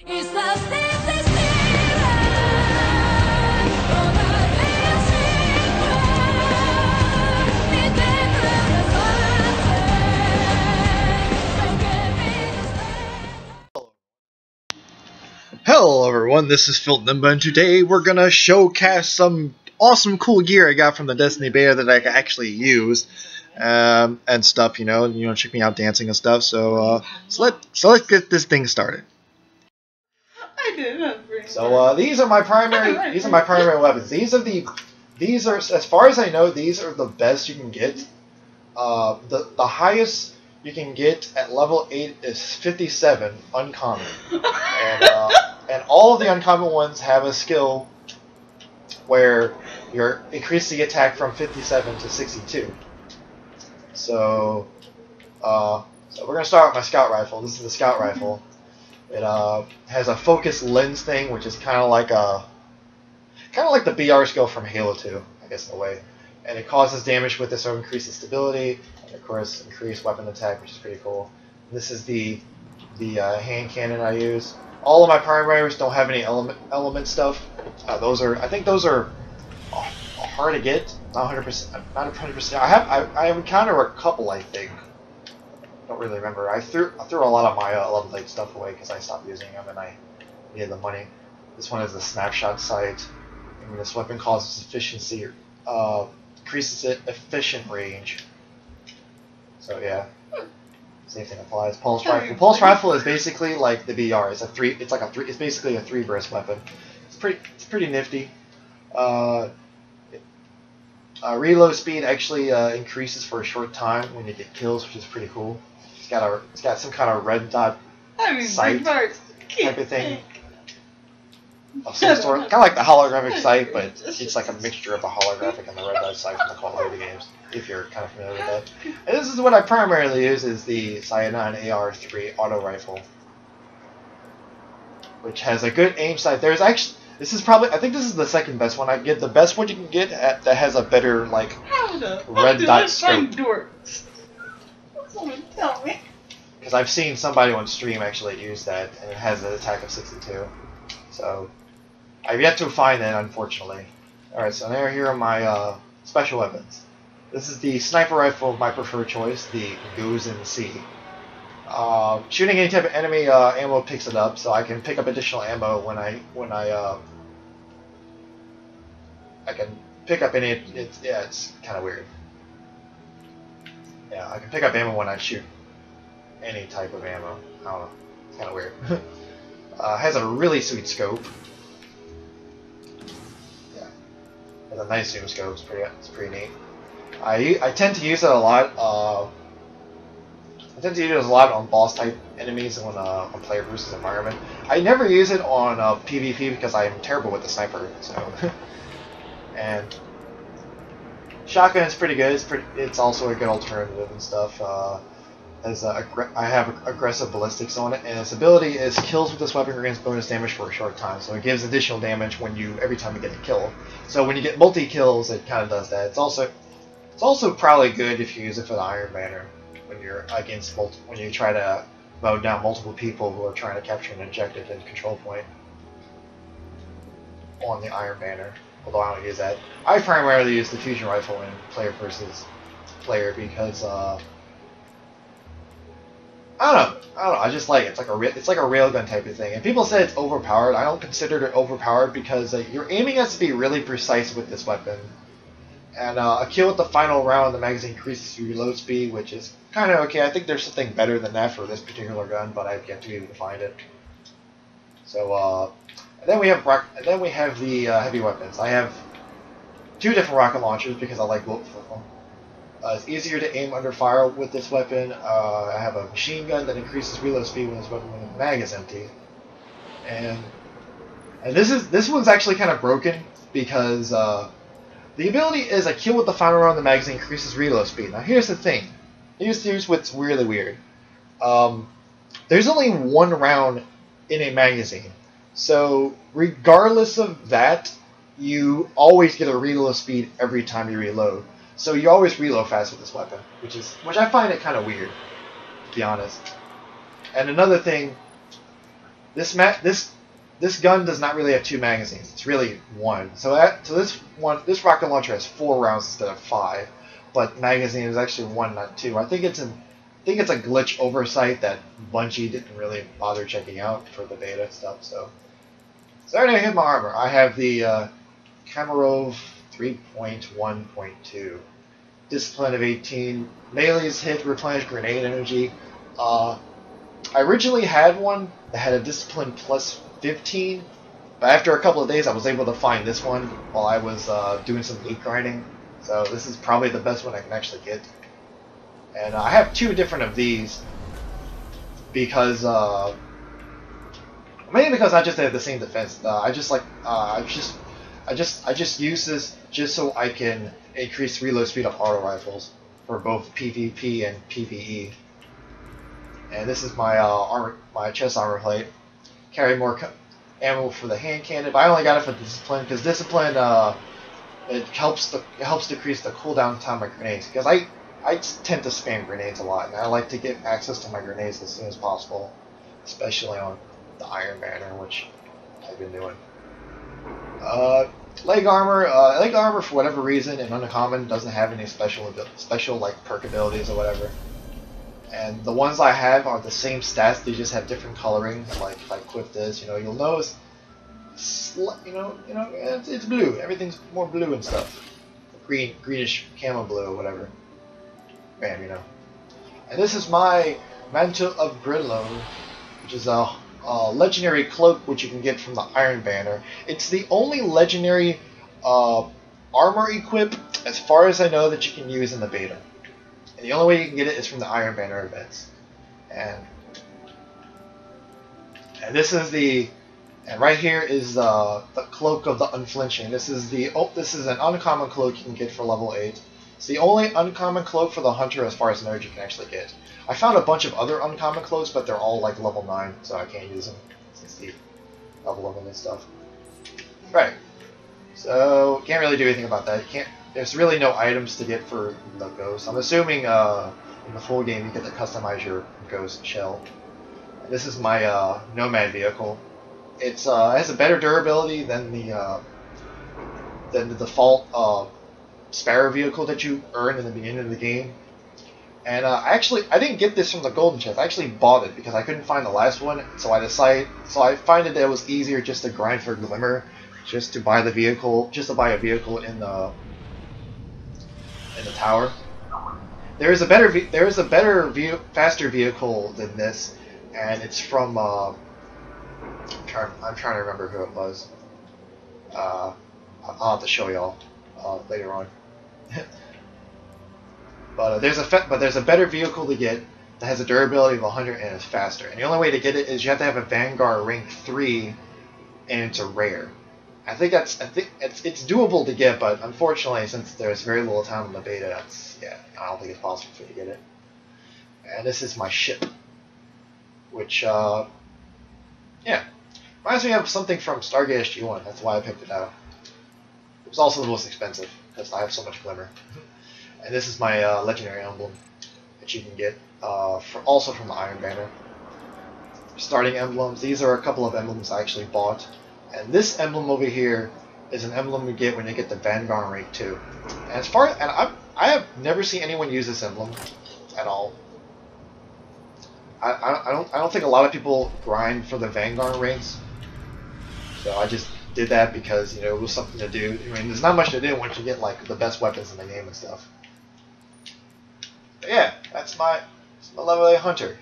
Hello everyone, this is Phil Nimba, and today we're gonna showcase some awesome cool gear I got from the Destiny beta that I can actually use, and stuff, you know, check me out dancing and stuff. So let's get this thing started. So these are my primary weapons. These are, as far as I know, these are the best you can get. The highest you can get at level 8 is 57 uncommon, and all of the uncommon ones have a skill where you're increasing the attack from 57 to 62. So we're gonna start with my scout rifle. This is the scout rifle. It has a focus lens thing, which is kind of like the BR skill from Halo 2, I guess, in a way. And it causes damage with this, so it increases stability, and of course increased weapon attack, which is pretty cool. This is the hand cannon I use. All of my primaries don't have any element stuff. I think those are hard to get. Not 100%. Not 100%. I have encountered a couple, I think. Don't really remember. I threw a lot of my level 8 stuff away because I stopped using them and I needed the money. This one is the snapshot sight. And this weapon causes efficiency, increases it efficient range. So yeah, same thing applies. Pulse rifle. Pulse rifle is basically like the BR. It's It's basically a 3-burst weapon. It's pretty nifty. Reload speed actually increases for a short time when you get kills, which is pretty cool. It's got some kind of red dot sight type of thing of some sort, kind of like the holographic sight, but it's like a mixture of the holographic and the red dot sight from the Call of Duty games, if you're kind of familiar with that. And this is what I primarily use, is the Cyanide AR-3 auto rifle, which has a good aim sight. There's actually, I think this is the second best one. I get the best one you can get that has a better red dot scope. Someone tell me. Because I've seen somebody on stream actually use that, and it has an attack of 62. So I've yet to find that, unfortunately. Alright, so here are my special weapons. This is the sniper rifle of my preferred choice, the Gozen C. Shooting any type of enemy ammo picks it up, so I can pick up additional ammo when I can pick up any. It's kind of weird. Yeah, I can pick up ammo when I shoot any type of ammo. I don't know. It's kind of weird. Has a really sweet scope. Yeah, has a nice zoom scope. It's pretty neat. I tend to use it a lot. I tend to use it a lot on boss type enemies and on player versus environment. I never use it on PvP because I am terrible with the sniper. So, and shotgun is pretty good. It's also a good alternative and stuff. I have aggressive ballistics on it, and its ability is kills with this weapon grants bonus damage for a short time. So it gives additional damage every time you get a kill. So when you get multi kills, it kind of does that. It's also probably good if you use it for the Iron Banner when you're when you try to mow down multiple people who are trying to capture an objective and control point on the Iron Banner. Although I don't use that. I primarily use the fusion rifle in player versus player because I don't know. I just like it. It's like a railgun type of thing. And people say it's overpowered. I don't consider it overpowered because your aiming has to be really precise with this weapon. And a kill with the final round, the magazine increases your reload speed, which is kind of okay. I think there's something better than that for this particular gun, but I've yet to be able to find it. So, and then we have the heavy weapons. I have 2 different rocket launchers because I like both of them. It's easier to aim under fire with this weapon. I have a machine gun that increases reload speed when the mag is empty. And this one's actually kind of broken because the ability is a kill with the final round of the magazine increases reload speed. Now here's the thing. Here's what's really weird. There's only 1 round in a magazine. So regardless of that, you always get a reload speed every time you reload. So you always reload fast with this weapon, which I find it kind of weird, to be honest. And another thing this gun does not really have 2 magazines. It's really 1. So this rocket launcher has 4 rounds instead of 5, but magazine is actually 1, not 2. I think it's a glitch oversight that Bungie didn't really bother checking out for the beta stuff. So anyway, here's my armor. I have the Kamarov 3.1.2, discipline of 18, melee's hit, replenish grenade energy. I originally had one that had a discipline plus 15, but after a couple of days I was able to find this one while I was doing some loot grinding, so this is probably the best one I can actually get. And I have 2 different of these because mainly because I just have the same defense. I just use this just so I can increase reload speed of auto rifles for both PvP and PvE. And this is my my chest armor plate. Carry more ammo for the hand cannon, but I only got it for discipline because discipline it helps decrease the cooldown time of my grenades. Because I tend to spam grenades a lot, and I like to get access to my grenades as soon as possible, especially on the Iron Banner, which I've been doing. Leg armor for whatever reason in Uncommon doesn't have any special like perk abilities or whatever. And the ones I have are the same stats, they just have different coloring. Like if I equip this, you'll notice, it's blue. Everything's more blue and stuff. Greenish camo blue or whatever. Bam, And this is my Mantle of GHELEON, which is a legendary cloak which you can get from the Iron Banner. It's the only legendary armor equip, as far as I know, that you can use in the beta. And the only way you can get it is from the Iron Banner events. And this is and right here is the cloak of the Unflinching. This is an uncommon cloak you can get for level 8. It's the only uncommon cloak for the hunter as far as I know you can actually get. I found a bunch of other uncommon cloaks, but they're all like level 9, so I can't use them since the level of them and stuff. Right. So can't really do anything about that. There's really no items to get for the ghost. I'm assuming in the full game you get to customize your ghost shell. And this is my Nomad vehicle. It has a better durability than the default Sparrow vehicle that you earn in the beginning of the game. And I didn't get this from the golden chest. I actually bought it because I couldn't find the last one. So I find that it was easier just to grind for Glimmer, just to buy a vehicle in the tower. There is a better, faster vehicle than this, and it's from I'm trying to remember who it was. I'll have to show y'all later on. But there's a better vehicle to get that has a durability of 100 and is faster. And the only way to get it is you have to have a Vanguard rank 3, and it's a rare. I think it's doable to get, but unfortunately, since there's very little time in the beta, I don't think it's possible for you to get it. And this is my ship, which reminds me of something from Stargate SG-1. That's why I picked it out. It was also the most expensive because I have so much glimmer. And this is my legendary emblem that you can get also from the Iron Banner. Starting emblems. These are a couple of emblems I actually bought. And this emblem over here is an emblem you get when you get the Vanguard rank 2. And I have never seen anyone use this emblem at all. I don't think a lot of people grind for the Vanguard ranks. So I just did that because it was something to do. I mean, there's not much to do once you get like the best weapons in the game and stuff. But yeah, that's my level 8 hunter.